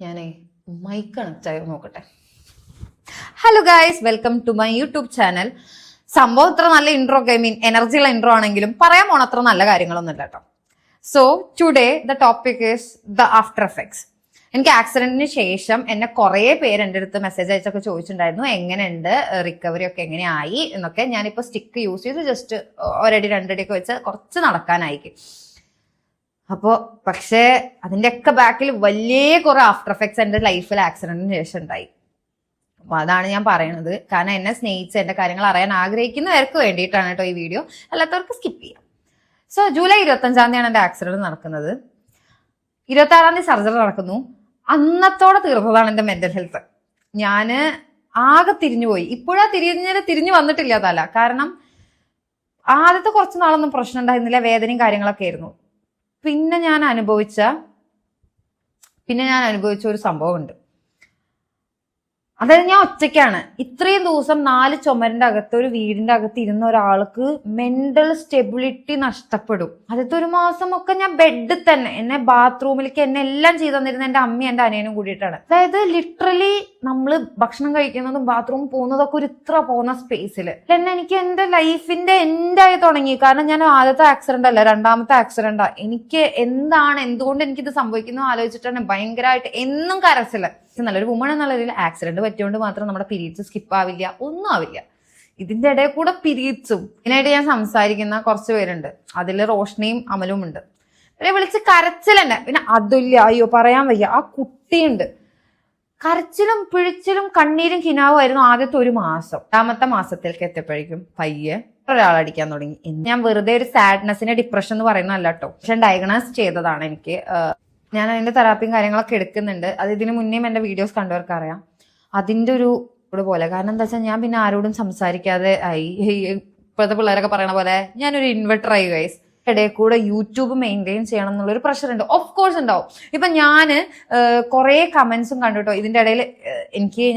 ഞാനേ mic connect ആയി നോക്കട്ടെ. Hello guys, welcome to my YouTube channel. സംഭവം ഇത്ര നല്ല ഇൻട്രോ ഒക്കെ എനർജിയുള്ള ഇൻട്രോ ആണെങ്കിലും പറയാൻ പോണ അത്ര നല്ല കാര്യങ്ങളൊന്നും ഇല്ല കേട്ടോ. So today the topic is the after effects. എനിക്ക് ആക്സിഡന്റിന് ശേഷം എന്നെ കുറെ പേര് എൻ്റെ അടുത്ത് മെസ്സേജ് അയച്ചൊക്കെ ചോദിച്ചിട്ടുണ്ടായിരുന്നു എങ്ങനെയുണ്ട്, റിക്കവറി ഒക്കെ എങ്ങനെയായി എന്നൊക്കെ. ഞാനിപ്പോൾ സ്റ്റിക്ക് യൂസ് ചെയ്ത് ജസ്റ്റ് ഒരടി രണ്ടടിയൊക്കെ വെച്ച് കുറച്ച് നടക്കാനായിരിക്കും. അപ്പോൾ പക്ഷേ അതിൻ്റെയൊക്കെ ബാക്കിൽ വലിയ കുറെ ആഫ്റ്റർ എഫക്ട്സ് എൻ്റെ ലൈഫിൽ ആക്സിഡന്റിന് ശേഷം ഉണ്ടായി. അപ്പൊ അതാണ് ഞാൻ പറയണത്. കാരണം എന്നെ സ്നേഹിച്ച് എന്റെ കാര്യങ്ങൾ അറിയാൻ ആഗ്രഹിക്കുന്നവർക്ക് വേണ്ടിയിട്ടാണ് കേട്ടോ ഈ വീഡിയോ. അല്ലാത്തവർക്ക് സ്കിപ്പ് ചെയ്യാം. സോ ജൂലൈ 25-ാം തീയതിയാണ് എന്റെ ആക്സിഡന്റ് നടക്കുന്നത്. 26-ാം തീയതി സർജറി നടക്കുന്നു. അന്നത്തോടെ തീർന്നതാണ് എന്റെ മെന്റൽ ഹെൽത്ത്. ഞാന് ആകെ തിരിഞ്ഞുപോയി. ഇപ്പോഴാ തിരിഞ്ഞു വന്നിട്ടില്ല തല. കാരണം ആദ്യത്തെ കുറച്ച് നാളൊന്നും പ്രശ്നം ഉണ്ടായിരുന്നില്ല, വേദനയും കാര്യങ്ങളൊക്കെ ആയിരുന്നു. പിന്നെ ഞാൻ അനുഭവിച്ച ഒരു സംഭവമുണ്ട്. അതായത് ഞാൻ ഒറ്റയ്ക്കാണ് ഇത്രയും ദിവസം 4 ചുമരിന്റെ അകത്ത് ഒരു വീടിന്റെ അകത്ത് ഇരുന്ന ഒരാൾക്ക് മെന്റൽ സ്റ്റെബിലിറ്റി നഷ്ടപ്പെടും. ആദ്യത്തെ ഒരു മാസം ഒക്കെ ഞാൻ ബെഡിൽ തന്നെ, എന്നെ ബാത്റൂമിലേക്ക് എന്നെ എല്ലാം ചെയ്തു തന്നിരുന്ന എന്റെ അമ്മയും എന്റെ അനിയനും കൂടിയിട്ടാണ്. അതായത് ലിറ്ററലി നമ്മള് ഭക്ഷണം കഴിക്കുന്നതും ബാത്റൂമിൽ പോകുന്നതൊക്കെ ഒരു ഇത്ര പോകുന്ന സ്പേസിൽ തന്നെ എനിക്ക് എന്റെ ലൈഫിന്റെ എൻഡായി തുടങ്ങി. കാരണം ഞാൻ ആദ്യത്തെ ആക്സിഡന്റ് അല്ല, 2ാമത്തെ ആക്സിഡന്റാ. എനിക്ക് എന്തുകൊണ്ട് എനിക്കിത് സംഭവിക്കുന്നു ആലോചിച്ചിട്ടാണ് ഭയങ്കരമായിട്ട് എന്നും കരച്ചില്. നല്ലൊരു വുമൺ എന്നുള്ള രീതിയിൽ ആക്സിഡന്റ് പറ്റിയോണ്ട് മാത്രം നമ്മുടെ പീരീഡ്സ് സ്കിപ്പ് ആവില്ല, ഒന്നും ആവില്ല. ഇതിന്റെ ഇടയിൽ കൂടെ പീരീഡ്സും ഇതിനായിട്ട് ഞാൻ സംസാരിക്കുന്ന കുറച്ച് പേരുണ്ട്. അതിൽ റോഷ്നിയും അമലും ഉണ്ട്. ഇവരെ വിളിച്ച് കരച്ചിലെന്നെ. പിന്നെ അതില്ല, അയ്യോ പറയാൻ വയ്യ. ആ കുട്ടിയുണ്ട്. കരച്ചിലും പിഴിച്ചിലും കണ്ണീരും കിനാവുമായിരുന്നു ആദ്യത്തെ ഒരു മാസം. 2ാമത്തെ മാസത്തിലേക്ക് എത്തിയപ്പോഴേക്കും പയ്യെ ഒരാളടിക്കാൻ തുടങ്ങി. ഞാൻ വെറുതെ ഒരു സാഡ്നെസ്സിനെ ഡിപ്രഷൻ എന്ന് പറയുന്നതല്ല കേട്ടോ. പക്ഷെ ഡയഗ്നോസ് ചെയ്തതാണ് എനിക്ക്. ഞാൻ അതിന്റെ തെറാപ്പിയും കാര്യങ്ങളൊക്കെ എടുക്കുന്നുണ്ട്. അത് ഇതിനു മുന്നേയും എന്റെ വീഡിയോസ് കണ്ടവർക്ക് അറിയാം. അതിന്റെ ഒരു പോലെ. കാരണം എന്താ വെച്ചാൽ ഞാൻ പിന്നെ ആരോടും സംസാരിക്കാതെ ആയി. ഇപ്പോഴത്തെ പിള്ളേരൊക്കെ പറയണ പോലെ ഞാനൊരു ഇൻവെർട്ടർ ആയി ഗൈസ്. ഇടയിൽ കൂടെ യൂട്യൂബ് മെയിൻറ്റെയിൻ ചെയ്യണം എന്നുള്ളൊരു പ്രഷർ ഉണ്ട്. ഓഫ് കോഴ്സ് ഉണ്ടാവും. ഇപ്പൊ ഞാന് കുറെ കമന്റ്സും കണ്ടുട്ടോ. ഇതിന്റെ ഇടയിൽ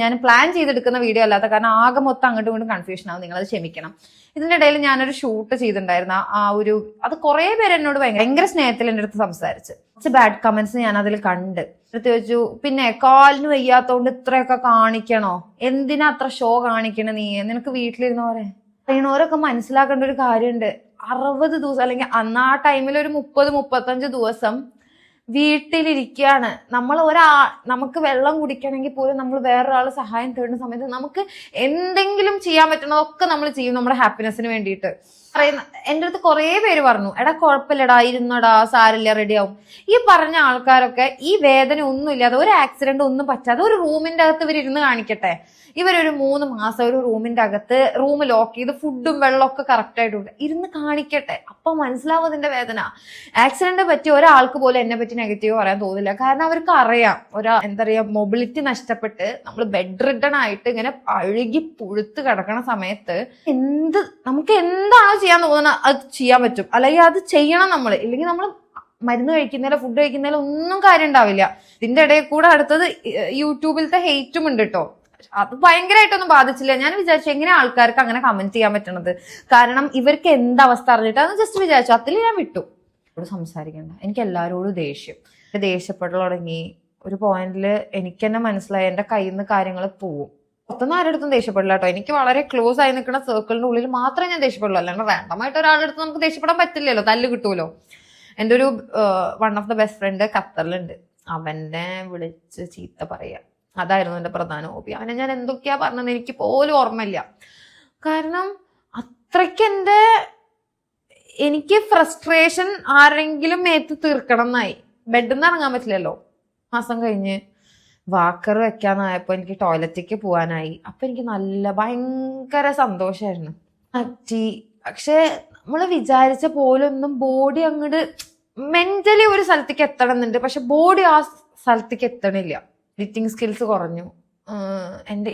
ഞാൻ പ്ലാൻ ചെയ്തെടുക്കുന്ന വീഡിയോ അല്ലാത്ത കാരണം ആകെ മൊത്തം അങ്ങോട്ടും ഇങ്ങോട്ടും കൺഫ്യൂഷൻ ആവും. നിങ്ങളത് ക്ഷമിക്കണം. ഇതിന്റെ ഇടയിൽ ഞാനൊരു ഷൂട്ട് ചെയ്തിട്ടുണ്ടായിരുന്നു. അത് കുറെ പേര് എന്നോട് ഭയങ്കര സ്നേഹത്തിൽ എൻ്റെ അടുത്ത് സംസാരിച്ച് കുറച്ച് ബാഡ് കമന്റ്സ് ഞാൻ അതിൽ കണ്ട്. അടുത്ത് വെച്ചു, പിന്നെ കാലിന് വയ്യാത്തോണ്ട് ഇത്രയൊക്കെ കാണിക്കണോ, എന്തിനാ അത്ര ഷോ കാണിക്കണ നീ, നിനക്ക് വീട്ടിലിരുന്നവരെ അറിയണവരൊക്കെ മനസ്സിലാക്കേണ്ട ഒരു കാര്യമുണ്ട്. 60 ദിവസം അല്ലെങ്കിൽ അന്ന് ആ ടൈമിൽ ഒരു 30-35 ദിവസം വീട്ടിലിരിക്കുകയാണ് നമ്മൾ. നമുക്ക് വെള്ളം കുടിക്കണമെങ്കിൽ പോലും നമ്മൾ വേറൊരാൾ സഹായം തേടുന്ന സമയത്ത് നമുക്ക് എന്തെങ്കിലും ചെയ്യാൻ പറ്റുന്നതൊക്കെ നമ്മൾ ചെയ്യും നമ്മുടെ ഹാപ്പിനെസ്സിന് വേണ്ടിയിട്ട്. എൻ്റെ അടുത്ത് കുറെ പേര് പറഞ്ഞു, എടാ കുഴപ്പമില്ലടാ, ഇരുന്നടാ, സാരില്ല, റെഡിയാവും. ഈ പറഞ്ഞ ആൾക്കാരൊക്കെ ഈ വേദന ഒന്നുമില്ലാതെ, ഒരു ആക്സിഡന്റ് ഒന്നും പറ്റാതെ ഒരു റൂമിന്റെ അകത്ത് ഇവരിരുന്ന് കാണിക്കട്ടെ. ഇവരൊരു 3 മാസം ഒരു റൂമിന്റെ അകത്ത് റൂം ലോക്ക് ചെയ്ത് ഫുഡും വെള്ളമൊക്കെ കറക്റ്റ് ആയിട്ട് ഇരുന്ന് കാണിക്കട്ടെ. അപ്പൊ മനസ്സിലാവും അതിന്റെ വേദന. ആക്സിഡന്റ് പറ്റിയ ഒരാൾക്ക് പോലും എന്നെ പറ്റി നെഗറ്റീവ് പറയാൻ തോന്നില്ല. കാരണം അവർക്ക് അറിയാം, എന്താ പറയാ, മൊബിലിറ്റി നഷ്ടപ്പെട്ട് നമ്മൾ ബെഡ് റിഡൺ ആയിട്ട് ഇങ്ങനെ അഴുകി പുഴുത്ത് കിടക്കണ സമയത്ത് നമുക്ക് എന്താണോ ചെയ്യാൻ തോന്നുന്നത് അത് ചെയ്യാൻ പറ്റും. അല്ലെങ്കിൽ അത് ചെയ്യണം നമ്മൾ. ഇല്ലെങ്കിൽ നമ്മൾ മരുന്ന് കഴിക്കുന്നതിലോ ഫുഡ് കഴിക്കുന്നതിലോ ഒന്നും കാര്യം ഉണ്ടാവില്ല. ഇതിന്റെ ഇടയിൽ കൂടെ അടുത്തത് യൂട്യൂബിലത്തെ ഹെയ്റ്റും ഉണ്ട് കേട്ടോ. അത് ഭയങ്കരമായിട്ടൊന്നും ബാധിച്ചില്ല. ഞാൻ വിചാരിച്ചു എങ്ങനെ ആൾക്കാർക്ക് അങ്ങനെ കമന്റ് ചെയ്യാൻ പറ്റണത്, കാരണം ഇവർക്ക് എന്തവസ്ഥ അറിഞ്ഞിട്ട് അന്ന് ജസ്റ്റ് വിചാരിച്ചു. അതിൽ ഞാൻ വിട്ടു. സംസാരിക്കണ്ട. എനിക്ക് എല്ലാവരോടും ദേഷ്യപ്പെടൽ തുടങ്ങി. ഒരു പോയിന്റിൽ എനിക്ക് തന്നെ മനസ്സിലായി എന്റെ കയ്യിൽ നിന്ന് കാര്യങ്ങൾ പോവും. മൊത്തം ആരുടെ അടുത്തും ദേഷ്യപ്പെടില്ല കേട്ടോ. എനിക്ക് വളരെ ക്ലോസ് ആയി നിൽക്കുന്ന സർക്കിളിന്റെ ഉള്ളിൽ മാത്രമേ ഞാൻ ദേഷ്യപ്പെടുള്ളൂ. അല്ലാണ്ട് റാൻഡമായിട്ട് ഒരാളുടെ അടുത്ത് നമുക്ക് ദേഷ്യപ്പെടാൻ പറ്റില്ലല്ലോ, തല്ല് കിട്ടുമല്ലോ. എൻ്റെ ഒരു one of the best friend ഖത്തറിലുണ്ട്. അവനെ വിളിച്ച് ചീത്ത പറയാ, അതായിരുന്നു എൻ്റെ പ്രധാന ഹോബി. അവനെ ഞാൻ എന്തൊക്കെയാ പറഞ്ഞത് എനിക്ക് പോലും ഓർമ്മയില്ല. കാരണം അത്രയ്ക്ക് എനിക്ക് ഫ്രസ്ട്രേഷൻ ആരെങ്കിലും മേത്ത് തീർക്കണം എന്നായി. ബെഡിൽ നിന്ന് ഇറങ്ങാൻ പറ്റില്ലല്ലോ. മാസം കഴിഞ്ഞ് വാക്കർ വെക്കാനായപ്പോ എനിക്ക് ടോയ്ലറ്റിലേക്ക് പോകാനായി. അപ്പൊ എനിക്ക് ഭയങ്കര സന്തോഷമായിരുന്നു. പക്ഷെ നമ്മള് വിചാരിച്ച പോലൊന്നും ബോഡി അങ്ങോട്ട് മെന്റലി ഒരു സ്ഥലത്തേക്ക് എത്തണം എന്നുണ്ട്. പക്ഷെ ബോഡി ആ സ്ഥലത്തേക്ക് എത്തണില്ല. എഡിറ്റിംഗ് സ്കിൽസ് കുറഞ്ഞു.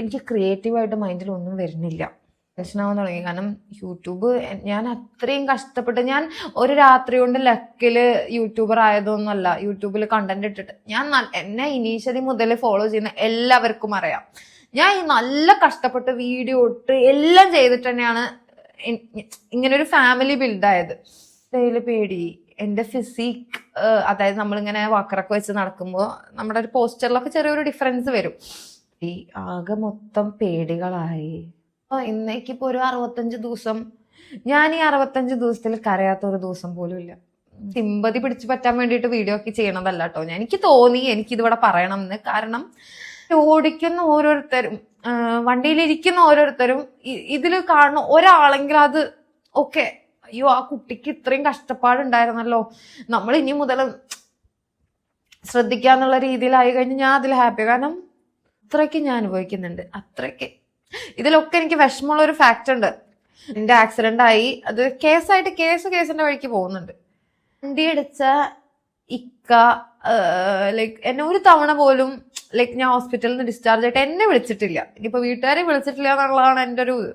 എനിക്ക് ക്രിയേറ്റീവായിട്ട് മൈൻഡിൽ ഒന്നും വരുന്നില്ല. പ്രശ്നമാവാൻ തുടങ്ങി. കാരണം യൂട്യൂബ് ഞാൻ അത്രയും കഷ്ടപ്പെട്ട്, ഞാൻ ഒരു രാത്രി കൊണ്ട് ലക്കില് യൂട്യൂബർ ആയതൊന്നുമല്ല. യൂട്യൂബിൽ കണ്ടന്റ് ഇട്ടിട്ട് എന്നെ ഇനീഷ്യലി മുതൽ ഫോളോ ചെയ്യുന്ന എല്ലാവർക്കും അറിയാം. ഞാൻ നല്ല കഷ്ടപ്പെട്ട് വീഡിയോ ഇട്ട് എല്ലാം ചെയ്തിട്ട് തന്നെയാണ് ഇങ്ങനെ ഒരു ഫാമിലി ബിൽഡായത്. ഡെയിലി പേടി, എൻ്റെ ഫിസിക്, അതായത് നമ്മളിങ്ങനെ വാക്കറൊക്കെ വെച്ച് നടക്കുമ്പോൾ നമ്മുടെ ഒരു പോസ്റ്ററിലൊക്കെ ചെറിയൊരു ഡിഫറൻസ് വരും. ഈ ആകെ മൊത്തം പേടികളായി. ഇന്നേക്കിപ്പോൾ ഒരു 65 ദിവസം, ഞാൻ ഈ 65 ദിവസത്തിൽ കരയാത്തൊരു ദിവസം പോലും ഇല്ല. സിമ്പതി പിടിച്ചു പറ്റാൻ വേണ്ടിയിട്ട് വീഡിയോ ഒക്കെ ചെയ്യണതല്ല കേട്ടോ. എനിക്ക് തോന്നി എനിക്കിതിവിടെ പറയണം എന്ന്. കാരണം ഓടിക്കുന്ന ഓരോരുത്തരും, വണ്ടിയിലിരിക്കുന്ന ഓരോരുത്തരും ഇതിൽ കാണുന്ന ഒരാളെങ്കിലും അത് ഓക്കെ, അയ്യോ ആ കുട്ടിക്ക് ഇത്രയും കഷ്ടപ്പാടുണ്ടായിരുന്നല്ലോ, നമ്മൾ ഇനി മുതൽ ശ്രദ്ധിക്കാന്നുള്ള രീതിയിലായി കഴിഞ്ഞ് ഞാൻ അതിൽ ഹാപ്പി. കാരണം അത്രയ്ക്ക് ഞാൻ അനുഭവിക്കുന്നുണ്ട്. അത്രയ്ക്ക് ഇതിലൊക്കെ എനിക്ക് വിഷമമുള്ള ഒരു ഫാക്റ്റ് ഉണ്ട്. എൻ്റെ ആക്സിഡന്റ് ആയി, അത് കേസായിട്ട് കേസിന്റെ വഴിക്ക് പോകുന്നുണ്ട്. വണ്ടി അടിച്ച ഇക്ക ലൈക്ക് എന്നെ ഒരു തവണ പോലും ലൈക്ക് ഞാൻ ഹോസ്പിറ്റലിൽ നിന്ന് ഡിസ്ചാർജ് ആയിട്ട് എന്നെ വിളിച്ചിട്ടില്ല. ഇനിയിപ്പോൾ വീട്ടുകാരെ വിളിച്ചിട്ടില്ല എന്നുള്ളതാണ് എൻ്റെ ഒരു ഇത്.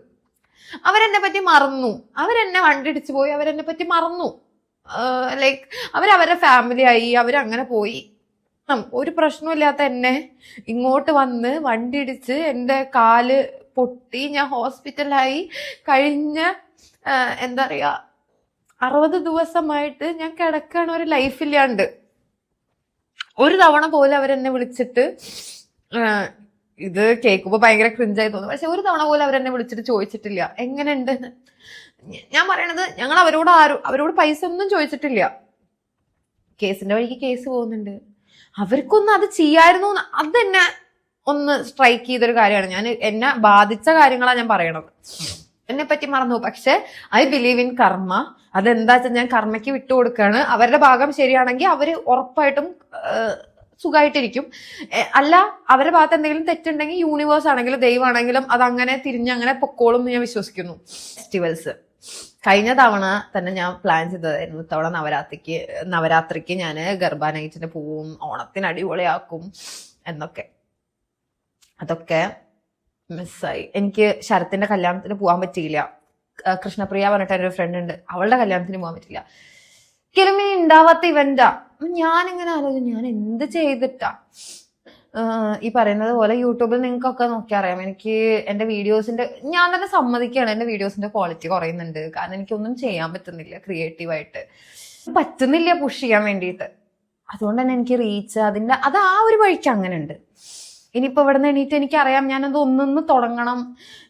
അവരെന്നെ പറ്റി മറന്നു, അവരെന്നെ വണ്ടി ഇടിച്ചു പോയി, അവരെന്നെ പറ്റി മറന്നു. ലൈക്ക് അവരവരുടെ ഫാമിലി ആയി, അവരങ്ങനെ പോയി. ഒരു പ്രശ്നമില്ലാത്ത എന്നെ ഇങ്ങോട്ട് വന്ന് വണ്ടി ഇടിച്ച് എൻ്റെ കാല് പൊട്ടി ഞാൻ ഹോസ്പിറ്റലായി കഴിഞ്ഞ എന്താ പറയുക 60 ദിവസമായിട്ട് ഞാൻ കിടക്കാണ്, ഒരു ലൈഫില്ലാണ്ട്. ഒരു തവണ പോലും അവരെന്നെ വിളിച്ചിട്ട്, ഇത് കേൾക്കുമ്പോൾ ഭയങ്കര ക്രിഞ്ചായി തോന്നും, പക്ഷെ ഒരു തവണ പോലും അവരെന്നെ വിളിച്ചിട്ട് ചോദിച്ചിട്ടില്ല എങ്ങനെയുണ്ടെന്ന്. ഞാൻ പറയണത് ഞങ്ങൾ അവരോട് പൈസ ഒന്നും ചോദിച്ചിട്ടില്ല. കേസിന്റെ വഴിക്ക് കേസ് പോകുന്നുണ്ട്. അവർക്കൊന്നും അത് ചെയ്യായിരുന്നു, അതെന്നെ ഒന്ന് സ്ട്രൈക്ക് ചെയ്തൊരു കാര്യമാണ്. എന്നെ ബാധിച്ച കാര്യങ്ങളാണ് ഞാൻ പറയണത്. എന്നെ പറ്റി മറന്നു. പക്ഷെ ഐ ബിലീവ് ഇൻ കർമ്മ. അതെന്താ വെച്ചാൽ ഞാൻ കർമ്മയ്ക്ക് വിട്ടുകൊടുക്കുകയാണ്. അവരുടെ ഭാഗം ശരിയാണെങ്കിൽ അവര് ഉറപ്പായിട്ടും സുഖമായിട്ടിരിക്കും. അല്ല, അവരുടെ ഭാഗത്ത് എന്തെങ്കിലും തെറ്റുണ്ടെങ്കിൽ യൂണിവേഴ്സ് ആണെങ്കിലും ദൈവമാണെങ്കിലും അതങ്ങനെ തിരിഞ്ഞങ്ങനെ പൊക്കോളും എന്ന് ഞാൻ വിശ്വസിക്കുന്നു. ഫെസ്റ്റിവൽസ് കഴിഞ്ഞ തവണ തന്നെ ഞാൻ പ്ലാൻ ചെയ്തതായിരുന്നു. ഇത്തവണ നവരാത്രിക്ക് ഞാൻ ഗർബ നൈറ്റിന് പോവും, ഓണത്തിന് അടിപൊളിയാക്കും എന്നൊക്കെ. അതൊക്കെ മിസ്സായി. എനിക്ക് ശരത്തിന്റെ കല്യാണത്തിന് പോകാൻ പറ്റിയില്ല. കൃഷ്ണപ്രിയ പറഞ്ഞിട്ട് എൻ്റെ ഒരു ഫ്രണ്ട് ഉണ്ട്, അവളുടെ കല്യാണത്തിന് പോകാൻ പറ്റില്ല. ഒരിക്കലും ഇനി ഉണ്ടാവാത്ത ഇവന്റാ. ഞാനിങ്ങനെ ആലോചിച്ചു ഞാൻ എന്ത് ചെയ്തിട്ടാ. ഈ പറയുന്നത് പോലെ യൂട്യൂബിൽ നിങ്ങൾക്കൊക്കെ നോക്കി അറിയാം, എനിക്ക് എൻ്റെ വീഡിയോസിന്റെ, ഞാൻ തന്നെ സമ്മതിക്കുകയാണ്, എൻ്റെ വീഡിയോസിന്റെ ക്വാളിറ്റി കുറയുന്നുണ്ട്. കാരണം എനിക്കൊന്നും ചെയ്യാൻ പറ്റുന്നില്ല, ക്രിയേറ്റീവായിട്ട് പറ്റുന്നില്ല പുഷ് ചെയ്യാൻ വേണ്ടിയിട്ട്. അതുകൊണ്ട് തന്നെ എനിക്ക് റീച്ച് അത് ആ ഒരു വഴിക്ക് അങ്ങനെ ഉണ്ട്. ഇനിയിപ്പോൾ ഇവിടെ നിന്ന് എണീറ്റ് എനിക്കറിയാം ഞാനത് ഒന്നൊന്ന് തുടങ്ങണം.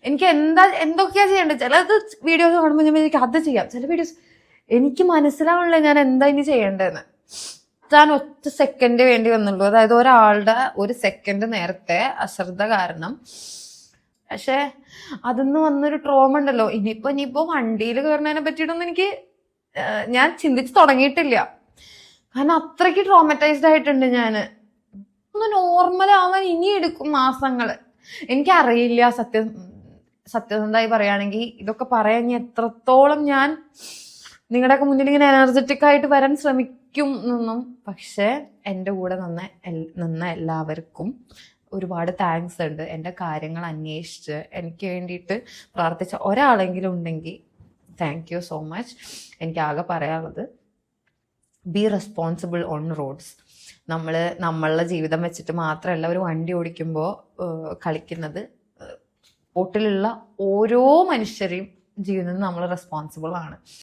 എനിക്ക് എന്തൊക്കെയാ ചെയ്യേണ്ടത്. ചിലത് വീഡിയോസ് കാണുമ്പോൾ ഞാൻ എനിക്ക് അത് ചെയ്യാം, ചില വീഡിയോസ് എനിക്ക് മനസ്സിലാവണില്ല ഞാൻ എന്താ ഇനി ചെയ്യേണ്ടതെന്ന്. ഞാൻ ഒറ്റ സെക്കൻഡ് വേണ്ടി വന്നുള്ളൂ, അതായത് ഒരാളുടെ ഒരു സെക്കൻഡ് നേരത്തെ അശ്രദ്ധ കാരണം. പക്ഷെ അതിന്ന് വന്നൊരു ട്രോമ ഉണ്ടല്ലോ. ഇനിയിപ്പോ വണ്ടിയിൽ കയറുന്നതിനെ പറ്റിയിട്ടൊന്നും ഞാൻ ചിന്തിച്ച് തുടങ്ങിയിട്ടില്ല. കാരണം അത്രയ്ക്ക് ട്രോമറ്റൈസ്ഡ് ആയിട്ടുണ്ട് ഞാൻ. ഒന്ന് നോർമൽ ആവാൻ ഇനി എടുക്കും മാസങ്ങള്. എനിക്കറിയില്ല സത്യസന്ധമായി പറയുകയാണെങ്കിൽ ഇതൊക്കെ പറയാൻ എത്രത്തോളം ഞാൻ നിങ്ങളുടെയൊക്കെ മുന്നിൽ ഇങ്ങനെ എനർജറ്റിക് ആയിട്ട് വരാൻ ശ്രമിക്കും എന്നൊന്നും. പക്ഷെ എൻ്റെ കൂടെ നിന്ന എല്ലാവർക്കും ഒരുപാട് താങ്ക്സ് ഉണ്ട്. എൻ്റെ കാര്യങ്ങൾ അന്വേഷിച്ച് എനിക്ക് വേണ്ടിയിട്ട് പ്രാർത്ഥിച്ച ഒരാളെങ്കിലും ഉണ്ടെങ്കിൽ താങ്ക് യു സോ മച്ച്. എനിക്ക് ആകെ പറയാനുള്ളത്, ബി റെസ്പോൺസിബിൾ ഓൺ റോഡ്സ്. നമ്മളുടെ ജീവിതം വെച്ചിട്ട് മാത്രമല്ല ഒരു വണ്ടി ഓടിക്കുമ്പോൾ കളിക്കുന്നത്. റോട്ടിലുള്ള ഓരോ മനുഷ്യരെയും ജീവിതത്തിൽ നമ്മൾ റെസ്പോൺസിബിൾ ആണ്.